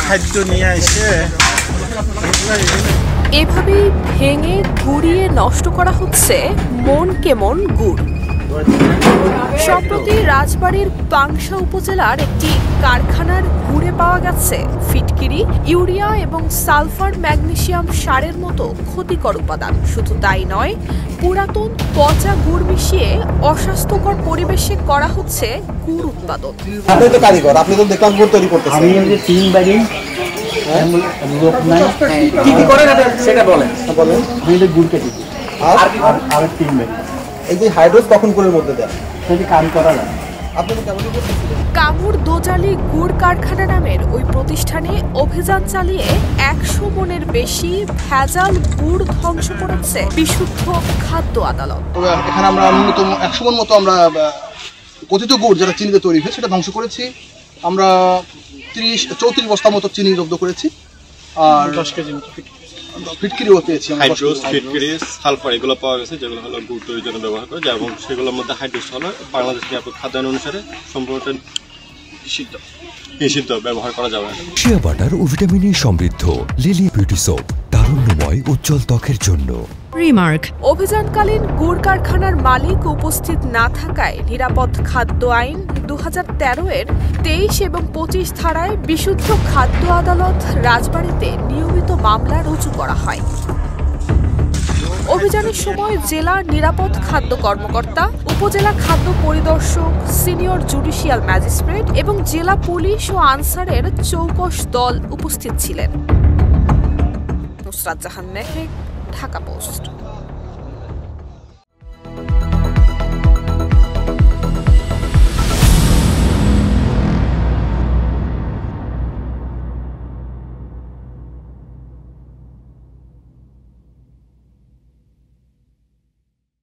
খাদ্য নিয়ে এসে এভাবেই ভেঙে গুড়িয়ে নষ্ট করা হচ্ছে মন কেমন গুড়। সম্প্রতি রাজবাড়ীর পাংশা উপজেলার একটি কারখানার গুড়ে পাওয়া গেছে ফিটকিরি, ইউরিয়া এবং সালফার ম্যাগনেসিয়াম সারের মতো ক্ষতিকর উপাদান। শুধু তাই নয়, পুরাতন পচা গুড় মিশিয়ে অস্বাস্থ্যকর পরিবেশে করা হচ্ছে গুড় উৎপাদন। আপনি তো কারিগর, আপনি তো দেখলাম গুড় তৈরি করতেছেন। আমি যে তিন বাড়ি লোক নাই, কি কি করেন সেটা বলেন। বলেন। আমি যে গুড় কেটে দিই আর তিন বাড়ি। এই যে হাইড্রোজ কখন গুড়ের মধ্যে দেন? সেটা কাম করা যায়। আপনি তো কেমন করতেছিলেন? কামুর দোজালি গুড় কারখানা নামের ওই প্রতিষ্ঠানে অভিযান চালিয়ে 100 মনের বেশি ভেজাল গুড় ধ্বংস করেছে বিশুদ্ধ খাদ্য আদালত। এখানে আমরা ন্যূনতম 100 মন মতো আমরা কথিত গুড় যেটা চিনিতে তৈরি হয় সেটা ধ্বংস করেছি। আমরা 34 বস্তা মতো চিনি জব্দ করেছি আর 10 কেজি মতো ফিটকিরিও পেয়েছি। হাইড্রোজ, ফিটকিরি, সালফার এগুলো পাওয়া গেছে, যেগুলো হলো গুড় তৈরির জন্য ব্যবহার করে, এবং সেগুলোর মধ্যে হাইড্রোজ হলো বাংলাদেশ নিরাপদ খাদ্যাইন অনুসারে সম্পূর্ণ নিষিদ্ধ, ব্যবহার করা যাবে না। শিয়া বাটার ও ভিটামিনে সমৃদ্ধ লিলি বিউটি সোপ, তারুণ্যময় উজ্জ্বল ত্বকের জন্য। রিমার্ক: অভিযানকালীন গুড় কারখানার মালিক উপস্থিত না থাকায় নিরাপদ খাদ্য আইন 2013 এর 23 এবং 25 ধারায় বিশুদ্ধ খাদ্য আদালত রাজবাড়ীতে নিয়মিত মামলা রুজু করা হয়। অভিযানের সময় জেলা নিরাপদ খাদ্য কর্মকর্তা, উপজেলা খাদ্য পরিদর্শক, সিনিয়র জুডিশিয়াল ম্যাজিস্ট্রেট এবং জেলা পুলিশ ও আনসারের চৌকস দল উপস্থিত ছিলেন। নুসরাত জাহান মেহেক, ঢাকা পোস্ট।